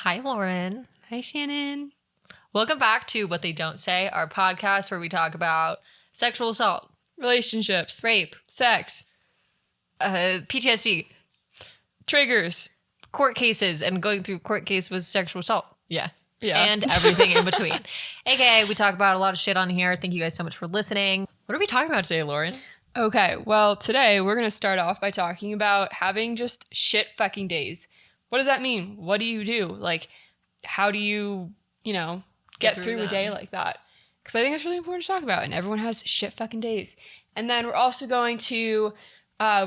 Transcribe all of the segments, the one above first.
Hi, Lauren. Hi, Shannon. Welcome back to What They Don't Say, our podcast where we talk about sexual assault, Relationships, rape, sex, PTSD, triggers, court cases, and going through court case with sexual assault. Yeah. And everything in between. AKA, we talk about a lot of shit on here. Thank you guys so much for listening. What are we talking about today, Lauren? Okay, well, today we're going to start off by talking about having just shit fucking days. What does that mean? What do you do? Like, how do you, get through a day like that? Because I think it's really important to talk about, and everyone has shit fucking days. And then we're also going to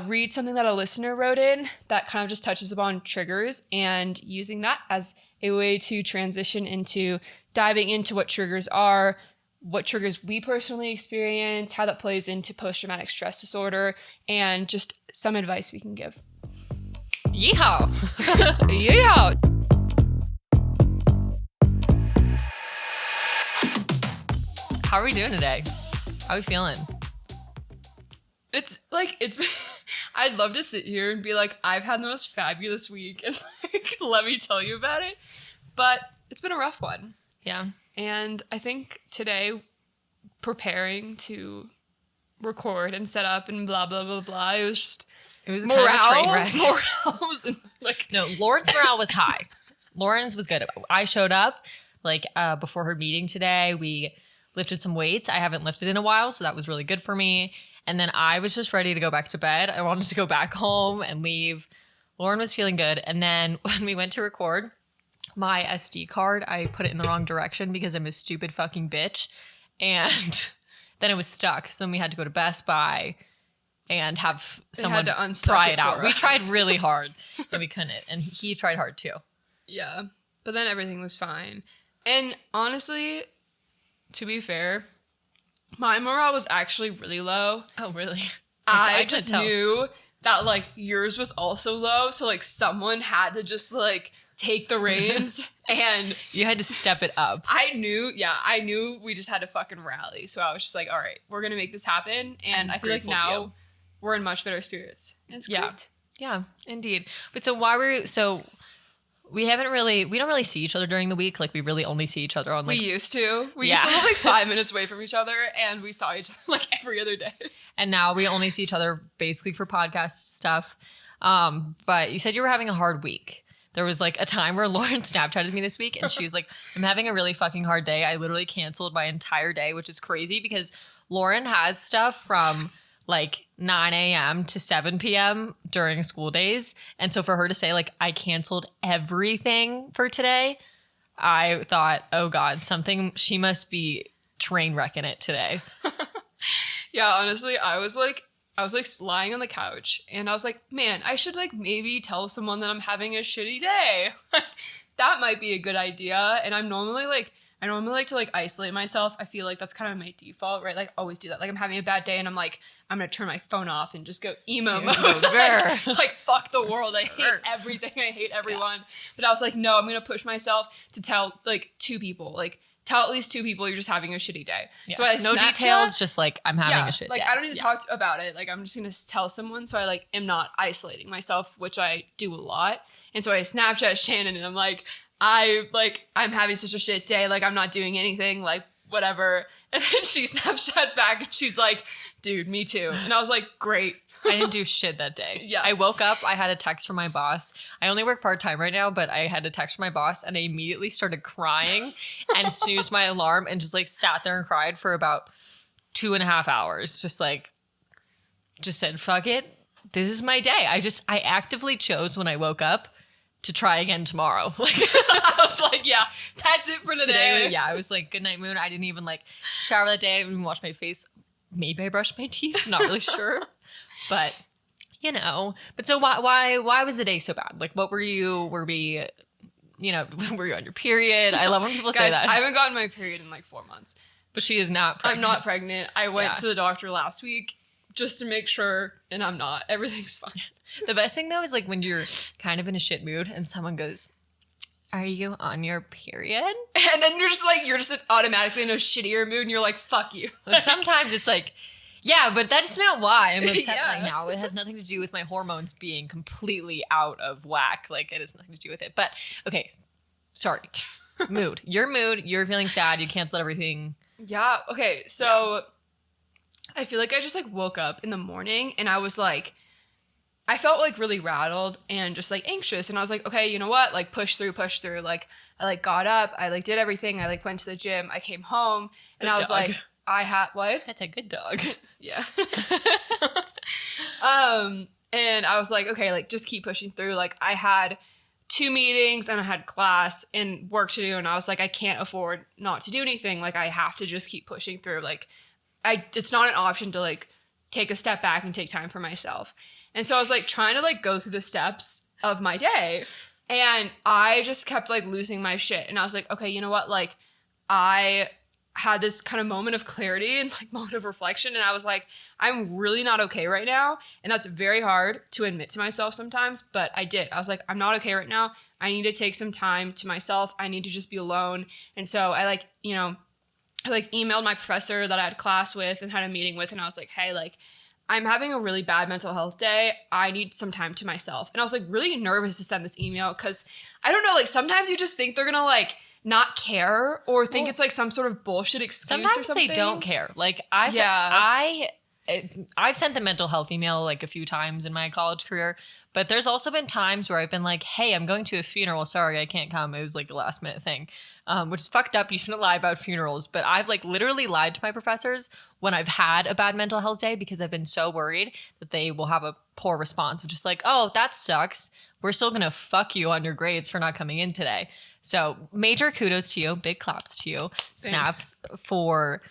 read something that a listener wrote in that kind of just touches upon triggers and using that as a way to transition into diving into what triggers are, what triggers we personally experience, how that plays into post-traumatic stress disorder, and just some advice we can give. Yeehaw! Yeah. How are we doing today? How are we feeling? It's I'd love to sit here and be like, I've had the most fabulous week and let me tell you about it. But it's been a rough one. Yeah. And I think today, preparing to record and set up and blah, blah, blah, blah, it was kind of a train wreck. Morale was No, Lauren's morale was high. Lauren's was good. I showed up before her meeting today. We lifted some weights. I haven't lifted in a while, so that was really good for me. And then I was just ready to go back to bed. I wanted to go back home and leave. Lauren was feeling good. And then when we went to record, my SD card, I put it in the wrong direction because I'm a stupid fucking bitch. And then it was stuck. So then we had to go to Best Buy and have someone pry it out. We tried really hard and we couldn't. And he tried hard too. Yeah. But then everything was fine. And honestly, to be fair, my morale was actually really low. Oh, really? I just knew that yours was also low. So someone had to just take the reins and you had to step it up. I knew we just had to fucking rally. So I was just like, all right, we're going to make this happen. And I feel like now we're in much better spirits. And it's great. Yeah, indeed. But so we don't really see each other during the week. We really only see each other on we used to. We used to live 5 minutes away from each other and we saw each other every other day. And now we only see each other basically for podcast stuff. But you said you were having a hard week. There was a time where Lauren Snapchatted me this week and she was like, I'm having a really fucking hard day. I literally canceled my entire day, which is crazy because Lauren has stuff from 9 a.m. to 7 p.m. during school days. And so for her to say I canceled everything for today, I thought, oh God, she must be train wrecking it today. Yeah, honestly, I was lying on the couch and I was like, man, I should maybe tell someone that I'm having a shitty day. That might be a good idea. And I normally like to isolate myself. I feel like that's kind of my default, right? Always do that. I'm having a bad day and I'm like, I'm going to turn my phone off and just go emo mode. Fuck the world. I hate everything. I hate everyone. Yeah. But I was like, no, I'm going to push myself to tell two people, tell at least two people you're just having a shitty day. Yeah. So no details, just I'm having a shit day. I don't need to talk about it. I'm just going to tell someone. So I am not isolating myself, which I do a lot. And so I Snapchat Shannon and I'm like, I'm having such a shit day. I'm not doing anything, whatever. And then she Snapchats back and she's like, dude, me too. And I was like, great. I didn't do shit that day. Yeah. I woke up, I had a text from my boss. I only work part-time right now, but I had a text from my boss and I immediately started crying and snoozed my alarm and just sat there and cried for about 2.5 hours. Just said, fuck it. This is my day. I actively chose when I woke up to try again tomorrow. I was like, yeah, that's it for today. I was like, good night, moon. I didn't even shower that day. I didn't even wash my face. Maybe I brushed my teeth. Not really sure. But, But so why was the day so bad? What were you on your period? I love when people say that. I haven't gotten my period in 4 months. But she is not pregnant. I'm not pregnant. I went to the doctor last week just to make sure, and I'm not. Everything's fine. The best thing though is when you're kind of in a shit mood and someone goes, are you on your period? And then you're just automatically in a shittier mood and you're like, fuck you. Sometimes it's yeah, but that's not why I'm upset right now. It has nothing to do with my hormones being completely out of whack. It has nothing to do with it. But okay, Sorry. Mood. Your mood. You're feeling sad. You canceled everything. Yeah. Okay. So I feel like I just like woke up in the morning and I was like, I felt like really rattled and just like anxious. And I was like, okay, you know what? Like push through. Like I like got up. I like did everything. I like went to the gym. I came home and I was like, I had what? That's a good dog. Yeah. And I was like, okay, like just keep pushing through. Like I had 2 meetings and I had class and work to do. And I was like, I can't afford not to do anything. Like I have to just keep pushing through. Like it's not an option to like take a step back and take time for myself. And so I was like trying to like go through the steps of my day and I just kept like losing my shit. And I was like, okay, you know what? Like I had this kind of moment of clarity and like moment of reflection. And I was like, I'm really not okay right now. And that's very hard to admit to myself sometimes, but I did. I was like, I'm not okay right now. I need to take some time to myself. I need to just be alone. And so I like, you know, I like emailed my professor that I had class with and had a meeting with. And I was like, hey, like, I'm having a really bad mental health day. I need some time to myself. And I was like really nervous to send this email because I don't know, like sometimes you just think they're gonna like not care or think it's like some sort of bullshit excuse sometimes or something. they don't care. Like I've sent the mental health email like a few times in my college career, but there's also been times where I've been like, hey, I'm going to a funeral. Sorry, I can't come. It was like a last minute thing, which is fucked up. You shouldn't lie about funerals. But I've like literally lied to my professors when I've had a bad mental health day because I've been so worried that they will have a poor response of just like, oh, that sucks. We're still going to fuck you on your grades for not coming in today. So major kudos to you. Big claps to you. Thanks. Snaps for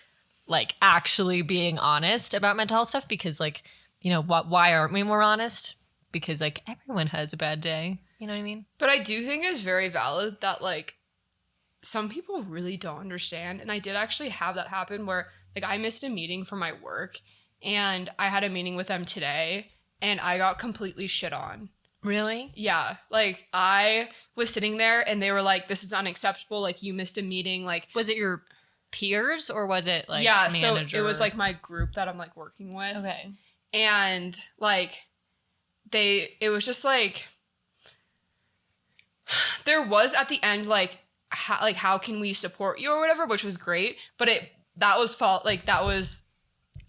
like actually being honest about mental health stuff because like, you know, why aren't we more honest? Because like everyone has a bad day. You know what I mean? But I do think it's very valid that like some people really don't understand. And I did actually have that happen where like I missed a meeting for my work and I had a meeting with them today and I got completely shit on. Really? Yeah. Like I was sitting there and they were like, this is unacceptable. Like you missed a meeting. Like, was it your peers or was it like yeah, manager? So it was like my group that I'm like working with. Okay. And like it was just like, there was at the end, like, how can we support you or whatever, which was great. But that was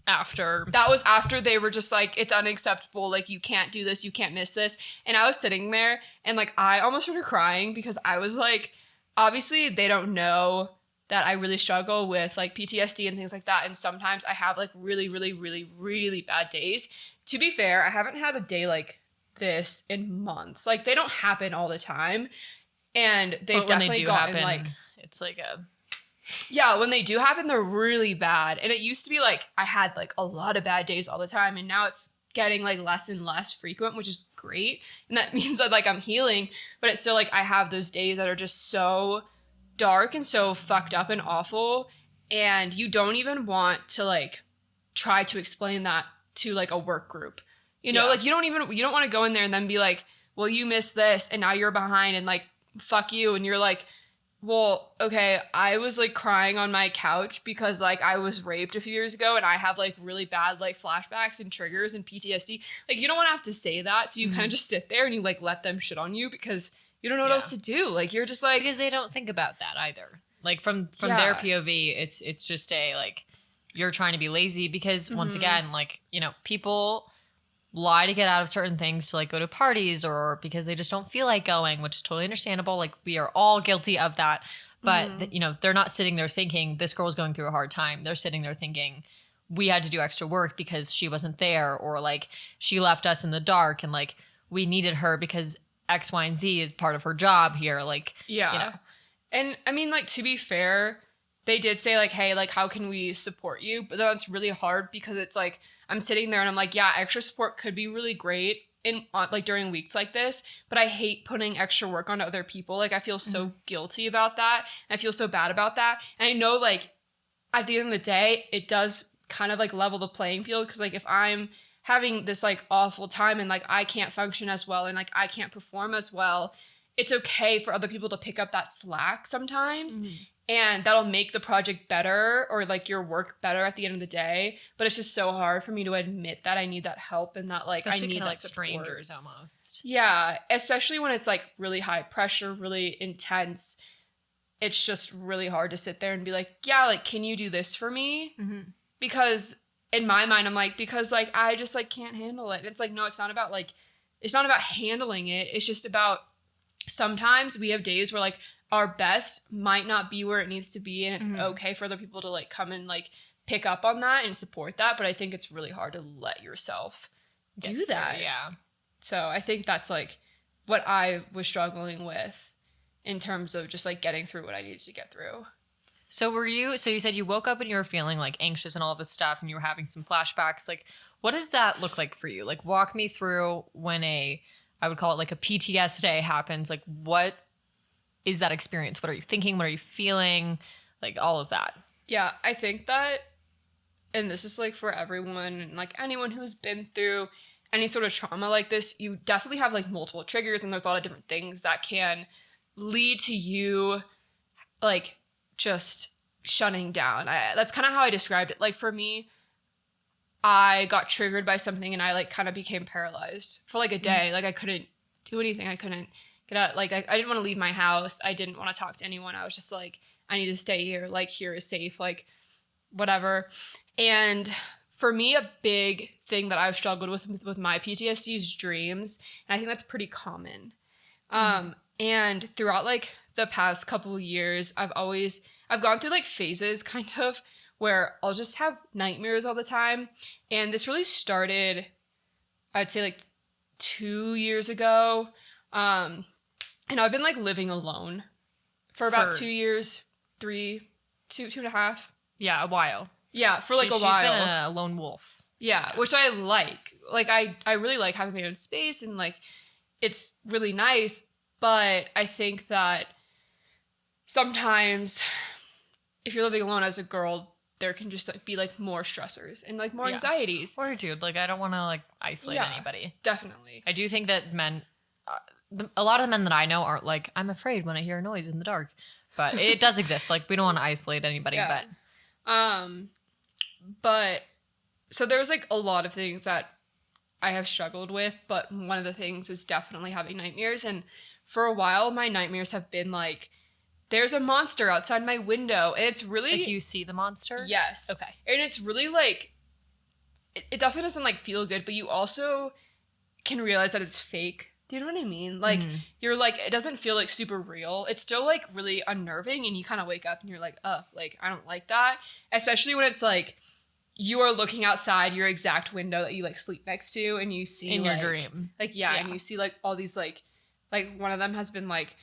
after they were just like, it's unacceptable. Like, you can't do this. You can't miss this. And I was sitting there and like, I almost started crying because I was like, obviously they don't know that I really struggle with like PTSD and things like that. And sometimes I have like really, really, really, really bad days. To be fair, I haven't had a day like this in months. Like they don't happen all the time. And they've definitely gotten like, it's like yeah, when they do happen, they're really bad. And it used to be like, I had like a lot of bad days all the time. And now it's getting like less and less frequent, which is great. And that means that like I'm healing, but it's still like, I have those days that are just so dark and so fucked up and awful. And you don't even want to like try to explain that to like a work group, you know, like you don't want to go in there and then be like, well, you missed this and now you're behind and like, fuck you. And you're like, well, okay, I was like crying on my couch because like I was raped a few years ago and I have like really bad like flashbacks and triggers and PTSD. Like you don't want to have to say that. So you kind of just sit there and you like let them shit on you because you don't know what else to do. Like you're just like, because they don't think about that either. Like from their POV, it's just a like, you're trying to be lazy because once again, like, you know, people lie to get out of certain things to like go to parties or because they just don't feel like going, which is totally understandable. Like we are all guilty of that. But, you know, they're not sitting there thinking this girl's going through a hard time. They're sitting there thinking we had to do extra work because she wasn't there or like she left us in the dark and like we needed her because X, Y, and Z is part of her job here. Like, yeah. You know. And I mean, like, to be fair, they did say like, hey, like, how can we support you? But that's really hard because it's like, I'm sitting there and I'm like, yeah, extra support could be really great in like during weeks like this, but I hate putting extra work on other people. Like I feel so guilty about that. And I feel so bad about that. And I know like at the end of the day, it does kind of like level the playing field. Cause like if I'm having this like awful time and like I can't function as well and like I can't perform as well, it's okay for other people to pick up that slack sometimes. And that'll make the project better or like your work better at the end of the day. But it's just so hard for me to admit that I need that help and that like especially I need that like support. Strangers almost. Yeah, especially when it's like really high pressure, really intense. It's just really hard to sit there and be like, yeah, like, can you do this for me? Because in my mind, I'm like, because like I just like can't handle it. And it's like, no, it's not about handling it. It's just about sometimes we have days where like our best might not be where it needs to be, and it's okay for other people to like come and like pick up on that and support that, but I think it's really hard to let yourself do that. Yeah. So I think that's like what I was struggling with in terms of just like getting through what I needed to get through. So you said you woke up and you were feeling like anxious and all this stuff and you were having some flashbacks. Like, what does that look like for you? Like, walk me through when I would call it like a PTS day happens. Like, what is that experience? What are you thinking? What are you feeling? Like, all of that. Yeah, I think that, and this is like for everyone and like anyone who's been through any sort of trauma like this, you definitely have like multiple triggers and there's a lot of different things that can lead to you like just shutting down. That's kind of how I described it. Like for me, I got triggered by something and I like kind of became paralyzed for like a day. Like I couldn't do anything. I couldn't get out. Like I didn't want to leave my house. I didn't want to talk to anyone. I was just like, I need to stay here. Like here is safe. Like whatever. And for me, a big thing that I've struggled with my PTSD is dreams. And I think that's pretty common. And throughout like the past couple of years, I've gone through like phases kind of where I'll just have nightmares all the time. And this really started, I'd say like 2 years ago. And I've been like living alone for about 2 years, two and a half. Yeah, a while. Yeah, for like a while. She's been a lone wolf. Yeah, which I like. Like I really like having my own space and like it's really nice. But I think that sometimes if you're living alone as a girl, there can just like, be like more stressors and like more anxieties. Or dude, like I don't want to like isolate anybody. Definitely. I do think that men, a lot of the men that I know aren't like, I'm afraid when I hear a noise in the dark. But it does exist. Like we don't want to isolate anybody. Yeah. But so there's like a lot of things that I have struggled with, but one of the things is definitely having nightmares. And for a while, my nightmares have been like, there's a monster outside my window. And it's really... If you see the monster? Yes. Okay. And it's really like, it definitely doesn't like feel good, but you also can realize that it's fake. Do you know what I mean? Like, you're like, it doesn't feel like super real. It's still like really unnerving and you kind of wake up and you're like, oh, like, I don't like that. Especially when it's like, you are looking outside your exact window that you like sleep next to and you see in like, your dream. Like, yeah, and you see like all these like one of them has been like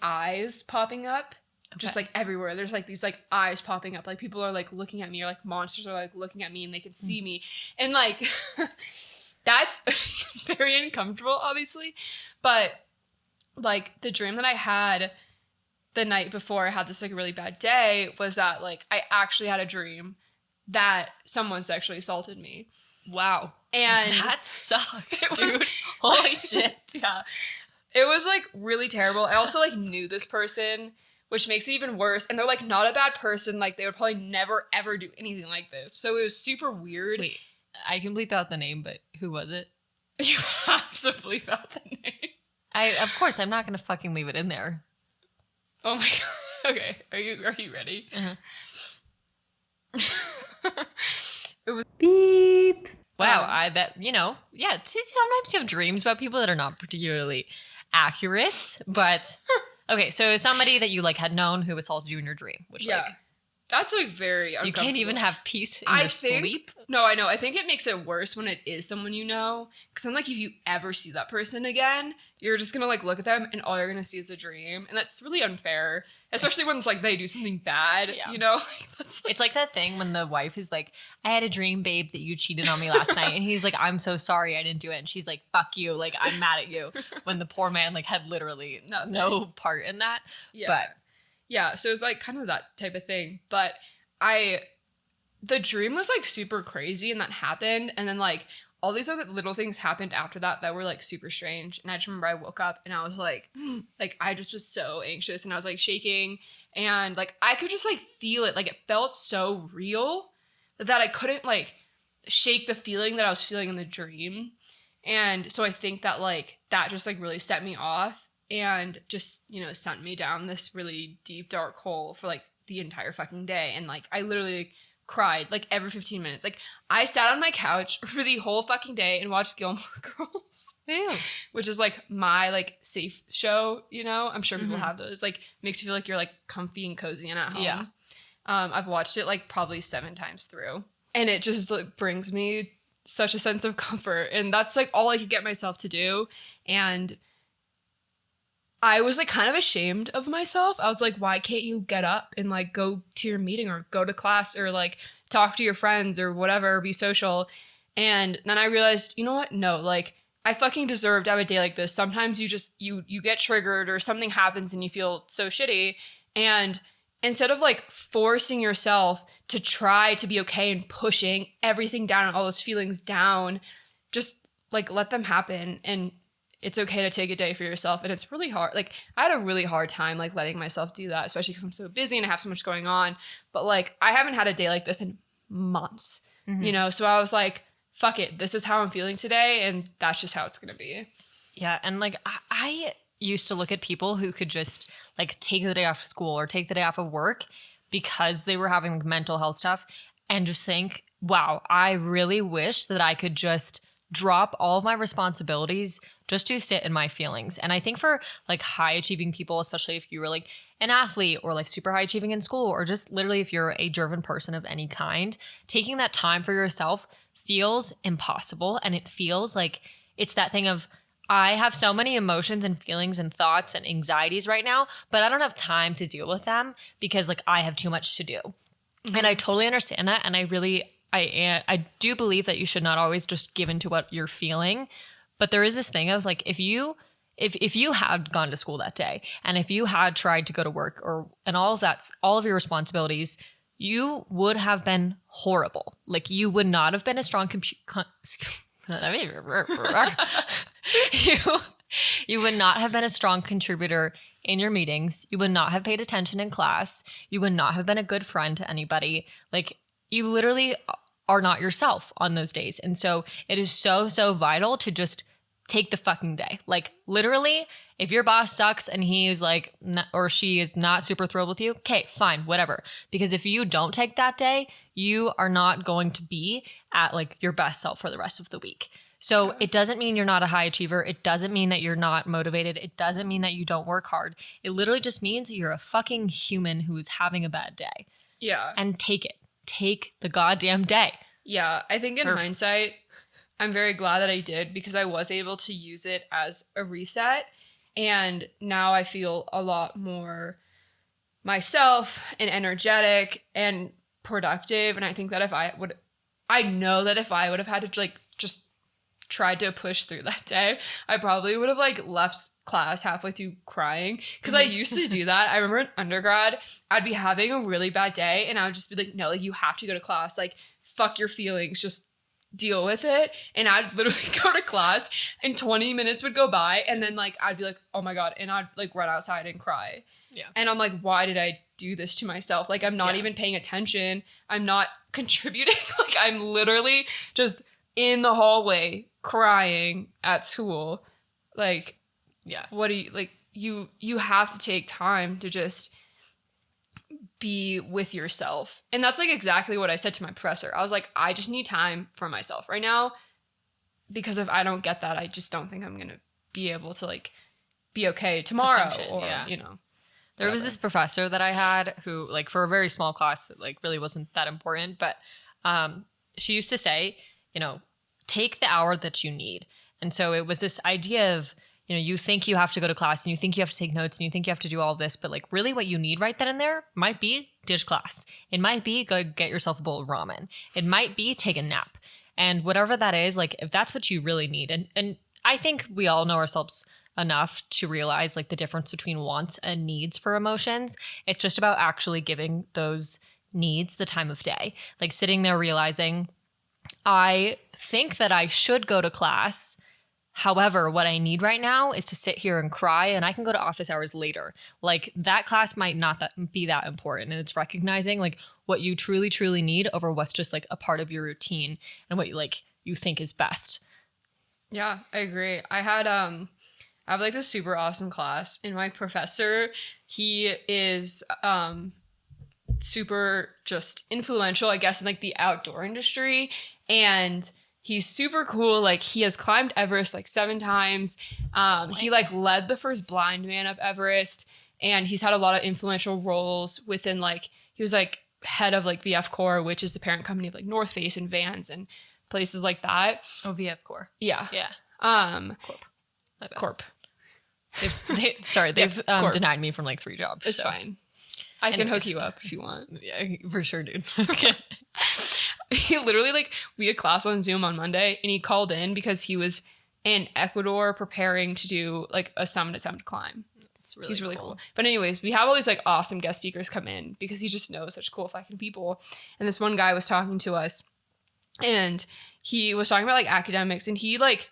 eyes popping up. Just like everywhere. There's like these like eyes popping up. Like people are like looking at me or like monsters are like looking at me and they can see me. And like that's very uncomfortable, obviously. But like the dream that I had the night before I had this like really bad day was that like I actually had a dream that someone sexually assaulted me. Wow. And that sucks, dude. Holy shit. Yeah. It was like really terrible. I also like knew this person, which makes it even worse. And they're like not a bad person. Like they would probably never ever do anything like this. So it was super weird. Wait, I can bleep out the name, but who was it? You have to bleep out the name. Of course, I'm not gonna fucking leave it in there. Oh my god. Okay. Are you ready? Uh-huh. It was beep. Wow, sometimes you have dreams about people that are not particularly accurate, but okay, so somebody that you like had known who assaulted you in your dream, which like that's like very uncomfortable. You can't even have peace in your sleep. No, I know. I think it makes it worse when it is someone you know, because then like if you ever see that person again, you're just gonna like look at them and all you're gonna see is a dream, and that's really unfair, especially when it's like they do something bad. You know, It's like that thing when the wife is like, "I had a dream, babe, that you cheated on me last night," and he's like, "I'm so sorry, I didn't do it," and she's like, "Fuck you, like I'm mad at you," when the poor man like had literally no part in that. Yeah, so it was like kind of that type of thing, but the dream was like super crazy and that happened, and then like all these other little things happened after that were like super strange. And I just remember I woke up and I was like I just was so anxious and I was like shaking and like I could just like feel it. Like it felt so real that I couldn't like shake the feeling that I was feeling in the dream. And so I think that like that just like really set me off and just, you know, sent me down this really deep dark hole for like the entire fucking day. And like I literally cried like every 15 minutes. Like I sat on my couch for the whole fucking day and watched Gilmore Girls. Yeah. Which is like my like safe show, you know? I'm sure people have those. Like makes you feel like you're like comfy and cozy and at home. Yeah. I've watched it like probably 7 times through. And it just like brings me such a sense of comfort. And that's like all I could get myself to do. And I was like kind of ashamed of myself. I was like, why can't you get up and like go to your meeting or go to class or like talk to your friends or whatever, be social? And then I realized, you know what? No, like I fucking deserve to have a day like this. Sometimes you just, you get triggered or something happens and you feel so shitty. And instead of like forcing yourself to try to be okay and pushing everything down and all those feelings down, just like let them happen. And it's okay to take a day for yourself. And it's really hard. Like I had a really hard time like letting myself do that, especially because I'm so busy and I have so much going on. But like I haven't had a day like this in months, you know? So I was like, fuck it. This is how I'm feeling today. And that's just how it's going to be. Yeah. And like I used to look at people who could just like take the day off of school or take the day off of work because they were having like, mental health stuff and just think, wow, I really wish that I could just drop all of my responsibilities just to sit in my feelings. And I think for like high achieving people, especially if you were like an athlete or like super high achieving in school, or just literally if you're a driven person of any kind, taking that time for yourself feels impossible. And it feels like it's that thing of, I have so many emotions and feelings and thoughts and anxieties right now, but I don't have time to deal with them because like I have too much to do. And I totally understand that. And I do believe that you should not always just give into what you're feeling. But there is this thing of like, if you had gone to school that day and if you had tried to go to work and all of your responsibilities, you would have been horrible. Like you would not have been a strong you would not have been a strong contributor in your meetings. You would not have paid attention in class. You would not have been a good friend to anybody. Like you literally are not yourself on those days. And so it is so, so vital to just take the fucking day. Like literally, if your boss sucks and he's like, or she is not super thrilled with you, okay, fine, whatever. Because if you don't take that day, you are not going to be at like your best self for the rest of the week. So it doesn't mean you're not a high achiever. It doesn't mean that you're not motivated. It doesn't mean that you don't work hard. It literally just means that you're a fucking human who is having a bad day. Yeah. And take it. Take the goddamn day. Yeah. I think in hindsight, I'm very glad that I did because I was able to use it as a reset. And now I feel a lot more myself and energetic and productive. And I think that I know that if I would have had to like just tried to push through that day, I probably would have like left class halfway through crying because I used to do that. I remember in undergrad, I'd be having a really bad day and I would just be like, no, like you have to go to class. Like fuck your feelings, just deal with it. And I'd literally go to class and 20 minutes would go by and then like I'd be like, oh my God, and I'd like run outside and cry. Yeah. And I'm like, why did I do this to myself? Like I'm not even paying attention. I'm not contributing. Like I'm literally just in the hallway crying at school. Like, yeah, what do you like? You have to take time to just be with yourself. And that's like exactly what I said to my professor. I was like, I just need time for myself right now because if I don't get that, I just don't think I'm going to be able to like be okay tomorrow or, you know. There was this professor that I had who like for a very small class, it like really wasn't that important, but she used to say, you know, take the hour that you need. And so it was this idea of, you know, you think you have to go to class and you think you have to take notes and you think you have to do all this, but like really what you need right then and there might be ditch class. It might be go get yourself a bowl of ramen. It might be take a nap. And whatever that is, like if that's what you really need. And I think we all know ourselves enough to realize like the difference between wants and needs for emotions. It's just about actually giving those needs the time of day. Like sitting there realizing I think that I should go to class. However, what I need right now is to sit here and cry, and I can go to office hours later. Like, that class might not be that important. And it's recognizing like what you truly, truly need over what's just like a part of your routine and what you think is best. Yeah, I agree. I have like this super awesome class, and my professor, he is super just influential, I guess, in like the outdoor industry. And he's super cool. Like, he has climbed Everest like 7 times. He like led the first blind man up Everest, and he's had a lot of influential roles within like, he was like head of like VF Corps, which is the parent company of like North Face and Vans and places like that. Oh, VF Corps. Yeah. Yeah. Corp. My bad. Corp. They've denied me from like 3 jobs. It's fine. I can hook you up if you want. Yeah, for sure, dude. Okay. He literally, like, we had class on Zoom on Monday, and he called in because he was in Ecuador preparing to do like a summit attempt climb. He's really cool. But anyways, we have all these like awesome guest speakers come in because he just knows such cool fucking people. And this one guy was talking to us, and he was talking about like academics, and he like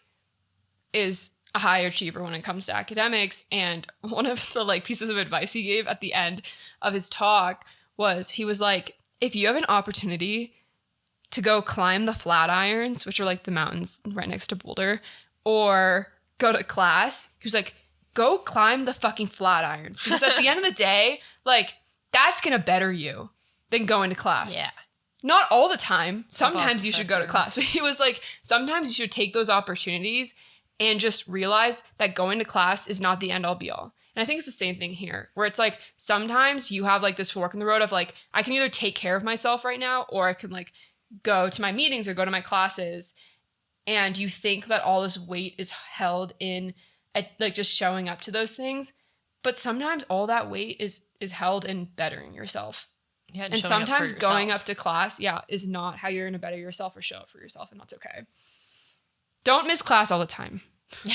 is a high achiever when it comes to academics. And one of the like pieces of advice he gave at the end of his talk was, he was like, if you have an opportunity to go climb the Flatirons, which are like the mountains right next to Boulder, or go to class, he was like, go climb the fucking Flatirons. Because at the end of the day, like, that's gonna better you than going to class. Yeah. Not all the time. Sometimes you should go to class. But he was like, sometimes you should take those opportunities and just realize that going to class is not the end all be all. And I think it's the same thing here, where it's like, sometimes you have like this fork in the road of like, I can either take care of myself right now, or I can like go to my meetings or go to my classes. And you think that all this weight is held in like just showing up to those things. But sometimes all that weight is held in bettering yourself. Yeah, and sometimes going up to class, is not how you're going to better yourself or show up for yourself. And that's okay. Don't miss class all the time. We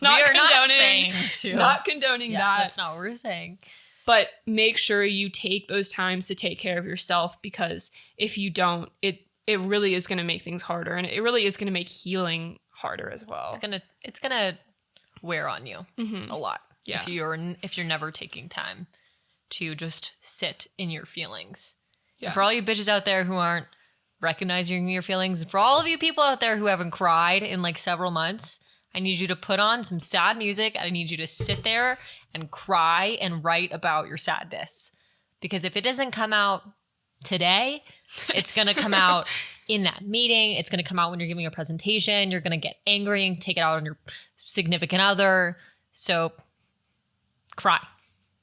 are not saying to. Not condoning that. That's not what we're saying. But make sure you take those times to take care of yourself, because if you don't, it really is going to make things harder, and it really is going to make healing harder as well. It's gonna wear on you a lot. Yeah. If you're never taking time to just sit in your feelings. Yeah. And for all you bitches out there who aren't recognizing your feelings, and for all of you people out there who haven't cried in like several months, I need you to put on some sad music. I need you to sit there and cry and write about your sadness. Because if it doesn't come out today, it's going to come out in that meeting. It's going to come out when you're giving a presentation. You're going to get angry and take it out on your significant other. So cry.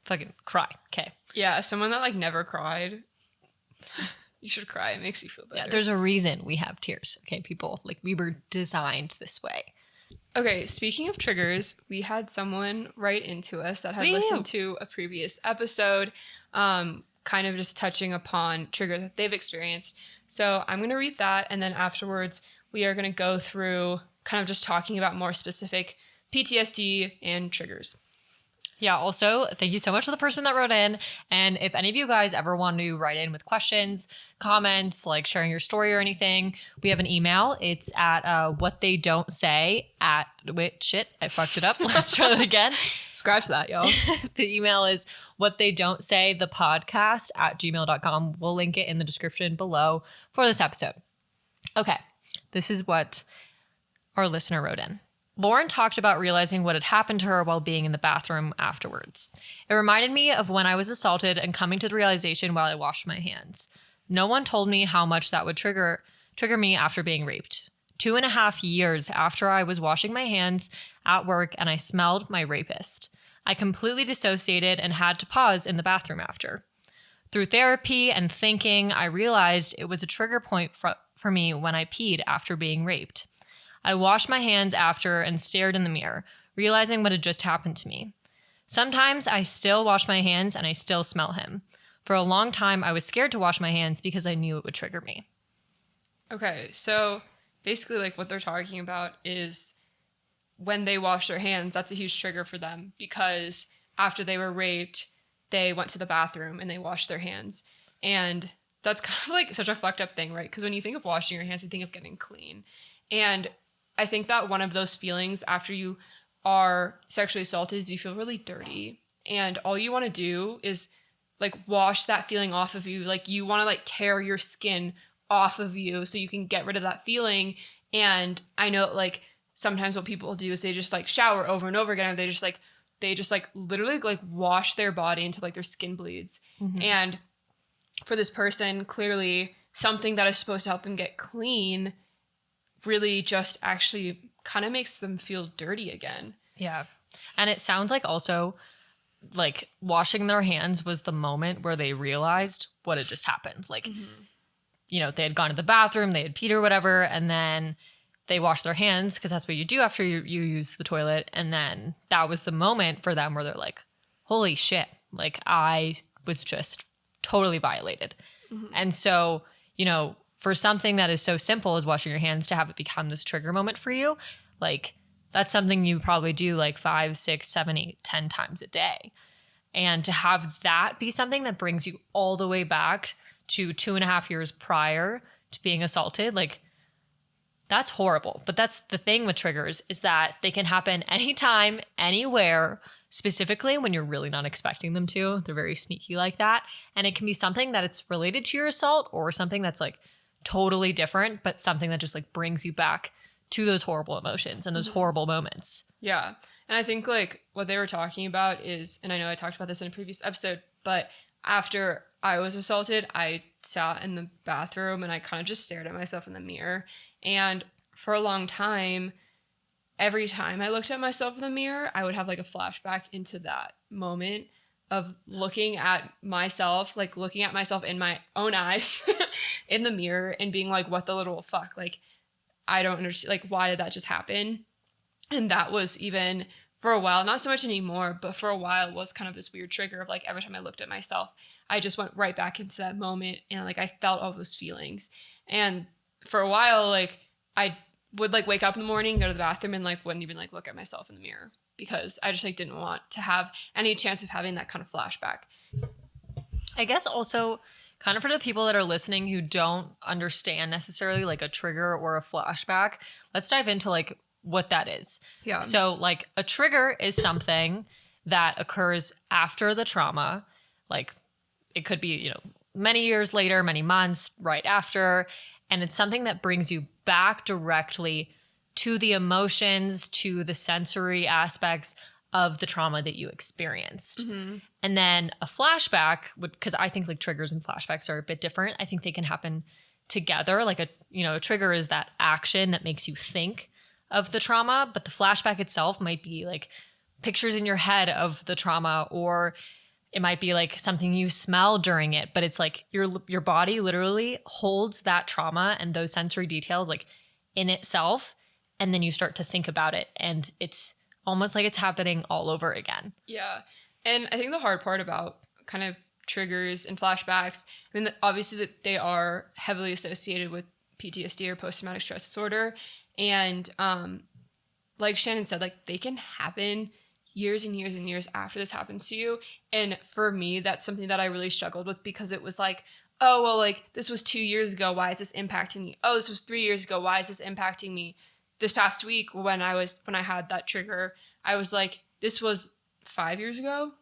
Fucking cry. Okay. Yeah, someone that like never cried. You should cry. It makes you feel better. Yeah, there's a reason we have tears. Okay, people. Like, we were designed this way. Okay, speaking of triggers, we had someone write into us that had listened to a previous episode, kind of just touching upon triggers that they've experienced. So I'm going to read that, and then afterwards we are going to go through kind of just talking about more specific PTSD and triggers. Yeah, also, thank you so much to the person that wrote in. And if any of you guys ever want to write in with questions, comments, like sharing your story or anything, we have an email. It's at wait, shit, I fucked it up. Let's try that again. Scratch that, y'all. The email is whattheydon'tsay@gmail.com. We'll link it in the description below for this episode. Okay, this is what our listener wrote in. Lauren talked about realizing what had happened to her while being in the bathroom afterwards. It reminded me of when I was assaulted and coming to the realization while I washed my hands. No one told me how much that would trigger me after being raped. 2.5 years after I was washing my hands at work and I smelled my rapist. I completely dissociated and had to pause in the bathroom after. Through therapy and thinking, I realized it was a trigger point for me when I peed after being raped. I washed my hands after and stared in the mirror, realizing what had just happened to me. Sometimes I still wash my hands and I still smell him. For a long time, I was scared to wash my hands because I knew it would trigger me. Okay, so basically like what they're talking about is when they wash their hands, that's a huge trigger for them because after they were raped, they went to the bathroom and they washed their hands. And that's kind of like such a fucked up thing, right? Because when you think of washing your hands, you think of getting clean. And I think that one of those feelings after you are sexually assaulted is you feel really dirty. And all you want to do is like wash that feeling off of you. Like you want to like tear your skin off of you so you can get rid of that feeling. And I know like sometimes what people do is they just like shower over and over again. And they just like literally like wash their body until like their skin bleeds. Mm-hmm. And for this person, clearly something that is supposed to help them get clean really just actually kind of makes them feel dirty again. Yeah. And it sounds like also like washing their hands was the moment where they realized what had just happened. Like, you know, they had gone to the bathroom, they had peed or whatever, and then they washed their hands because that's what you do after you use the toilet. And then that was the moment for them where they're like, holy shit, like I was just totally violated. Mm-hmm. And so, you know, for something that is so simple as washing your hands to have it become this trigger moment for you, like that's something you probably do like 5, 6, 7, 8, 10 times a day. And to have that be something that brings you all the way back to 2.5 years prior to being assaulted, like that's horrible. But that's the thing with triggers is that they can happen anytime, anywhere, specifically when you're really not expecting them to. They're very sneaky like that. And it can be something that it's related to your assault or something that's like totally different, but something that just like brings you back to those horrible emotions and those horrible moments. Yeah. And I think like what they were talking about is, and I know I talked about this in a previous episode, but after I was assaulted, I sat in the bathroom and I kind of just stared at myself in the mirror. And for a long time, every time I looked at myself in the mirror, I would have like a flashback into that moment of looking at myself, like looking at myself in my own eyes in the mirror and being like, what the little fuck? Like, I don't understand. Like, why did that just happen? And that was even for a while, not so much anymore, but for a while was kind of this weird trigger of like, every time I looked at myself, I just went right back into that moment. And like, I felt all those feelings. And for a while, like I would like wake up in the morning, go to the bathroom and like, wouldn't even like look at myself in the mirror because I just like didn't want to have any chance of having that kind of flashback. I guess also kind of for the people that are listening who don't understand necessarily like a trigger or a flashback, let's dive into like what that is. Yeah. So like a trigger is something that occurs after the trauma. Like it could be, you know, many years later, many months right after. And it's something that brings you back directly to the emotions, to the sensory aspects of the trauma that you experienced. Mm-hmm. And then a flashback would, because I think like triggers and flashbacks are a bit different. I think they can happen together. Like a trigger is that action that makes you think of the trauma, but the flashback itself might be like pictures in your head of the trauma, or it might be like something you smell during it, but it's like your body literally holds that trauma and those sensory details like in itself. And then you start to think about it and it's almost like it's happening all over again. Yeah. And I think the hard part about kind of triggers and flashbacks, I mean, obviously that they are heavily associated with PTSD or post-traumatic stress disorder. And like Shannon said, like they can happen years and years and years after this happens to you. And for me, that's something that I really struggled with because it was like, oh, well, like this was 2 years ago. Why is this impacting me? Oh, this was 3 years ago. Why is this impacting me? This past week when I had that trigger, I was like, this was 5 years ago?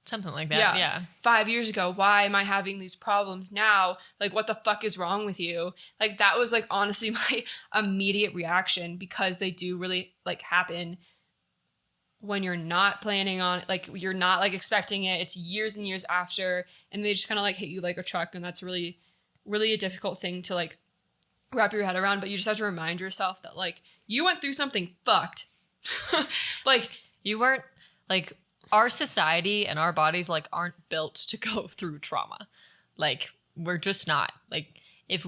Something like that, yeah. 5 years ago, why am I having these problems now? Like, what the fuck is wrong with you? Like, that was, like, honestly my immediate reaction because they do really, like, happen when you're not planning on it. Like, you're not, like, expecting it. It's years and years after, and they just kind of, like, hit you like a truck, and that's really, really a difficult thing to, like, wrap your head around. But you just have to remind yourself that, like, you went through something fucked. Like, you weren't, like, our society and our bodies like aren't built to go through trauma. Like we're just not. Like if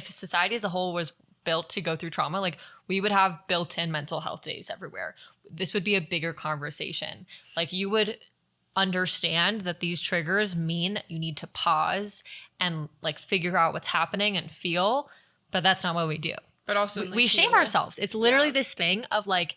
society as a whole was built to go through trauma, like we would have built-in mental health days everywhere. This would be a bigger conversation. Like you would understand that these triggers mean that you need to pause and like figure out what's happening and feel, but that's not what we do. But also we shame ourselves. It's literally this thing of like,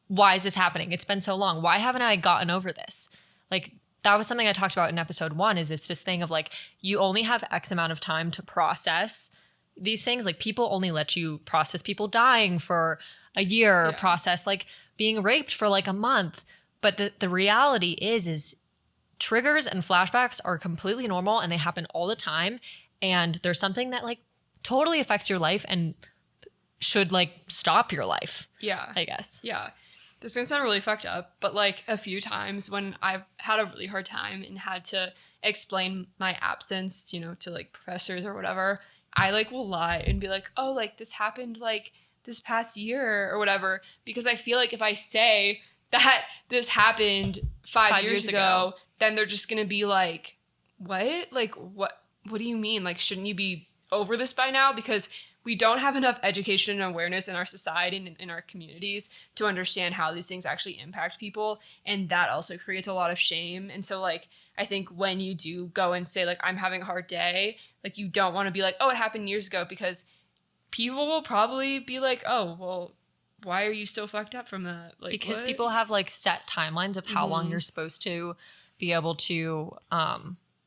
why is this happening? It's been so long. Why haven't I gotten over this? Like that was something I talked about in episode 1, is it's this thing of like, you only have X amount of time to process these things. Like, people only let you process people dying for a year, process like being raped for like a month. But the reality is triggers and flashbacks are completely normal and they happen all the time. And there's something that like totally affects your life and should like stop your life. Yeah. I guess. Yeah. This is gonna sound really fucked up, but like a few times when I've had a really hard time and had to explain my absence, you know, to like professors or whatever, I like will lie and be like, oh, like this happened like this past year or whatever, because I feel like if I say that this happened 5 years ago, then they're just gonna be like, what? Like, what do you mean? Like, shouldn't you be over this by now? Because we don't have enough education and awareness in our society and in our communities to understand how these things actually impact people. And that also creates a lot of shame. And so like, I think when you do go and say like, I'm having a hard day, like you don't want to be like, oh, it happened years ago, because people will probably be like, oh, well, why are you still fucked up from that? Like, because what? people have like set timelines of how long you're supposed to be able to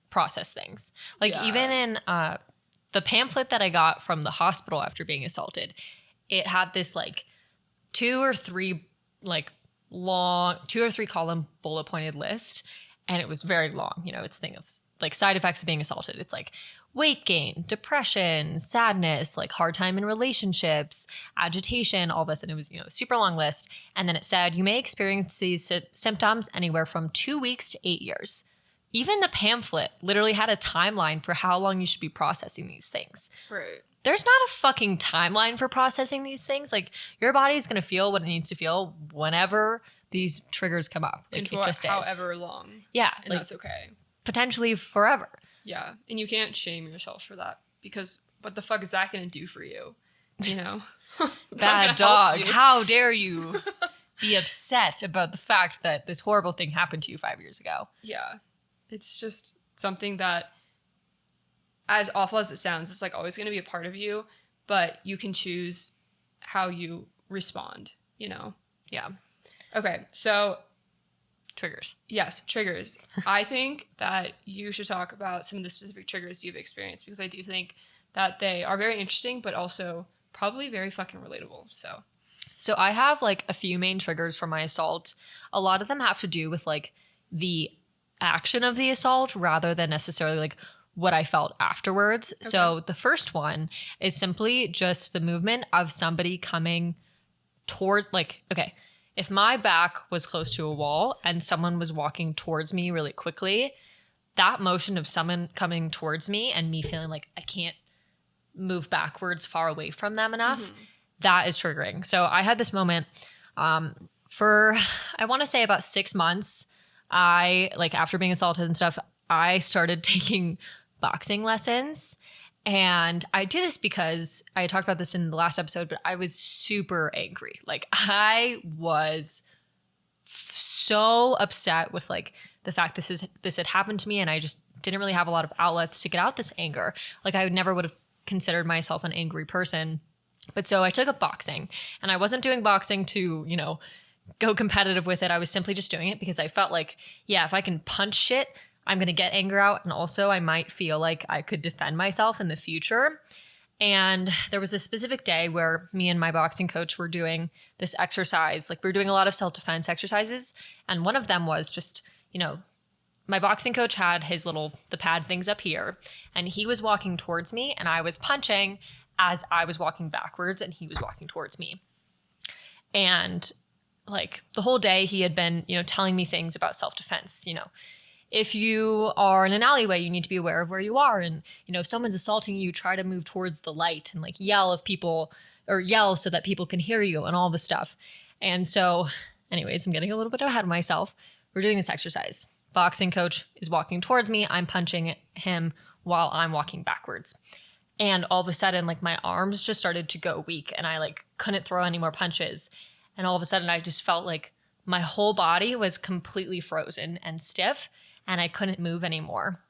process things. Like even in the pamphlet that I got from the hospital after being assaulted, it had this like 2 or 3 column bullet pointed list. And it was very long. You know, it's thing of like side effects of being assaulted. It's like weight gain, depression, sadness, like hard time in relationships, agitation, all this. And it was, you know, a super long list. And then it said, you may experience these symptoms anywhere from 2 weeks to 8 years. Even the pamphlet literally had a timeline for how long you should be processing these things. Right. There's not a fucking timeline for processing these things. Like, your body is going to feel what it needs to feel whenever these triggers come up. Like, it just is. However long. Yeah. And like, that's okay. Potentially forever. Yeah. And you can't shame yourself for that, because what the fuck is that going to do for you? You know? Bad dog. How dare you be upset about the fact that this horrible thing happened to you 5 years ago? Yeah. It's just something that, as awful as it sounds, it's like always going to be a part of you, but you can choose how you respond, you know? Yeah. Okay. So triggers. Yes, triggers. I think that you should talk about some of the specific triggers you've experienced, because I do think that they are very interesting, but also probably very fucking relatable. So I have like a few main triggers from my assault. A lot of them have to do with like the action of the assault rather than necessarily like what I felt afterwards. Okay. So the first one is simply just the movement of somebody coming toward, like, okay, if my back was close to a wall and someone was walking towards me really quickly, that motion of someone coming towards me and me feeling like I can't move backwards far away from them enough, that is triggering. So I had this moment for, I want to say about 6 months. I, like, after being assaulted and stuff, I started taking boxing lessons. And I did this because I talked about this in the last episode, but I was super angry. Like, I was so upset with like the fact this had happened to me, and I just didn't really have a lot of outlets to get out this anger. Like, I never would have considered myself an angry person. But so I took up boxing, and I wasn't doing boxing to, you know, go competitive with it. I was simply just doing it because I felt like, yeah, if I can punch shit, I'm going to get anger out. And also I might feel like I could defend myself in the future. And there was a specific day where me and my boxing coach were doing this exercise. Like, we were doing a lot of self-defense exercises. And one of them was just, you know, my boxing coach had the pad things up here, and he was walking towards me and I was punching as I was walking backwards and he was walking towards me. And like, the whole day he had been, you know, telling me things about self-defense. You know, if you are in an alleyway, you need to be aware of where you are. And, you know, if someone's assaulting you, try to move towards the light and like yell so that people can hear you and all this stuff. And so anyways, I'm getting a little bit ahead of myself. We're doing this exercise. Boxing coach is walking towards me. I'm punching him while I'm walking backwards. And all of a sudden, like, my arms just started to go weak and I like couldn't throw any more punches. And all of a sudden I just felt like my whole body was completely frozen and stiff and I couldn't move anymore.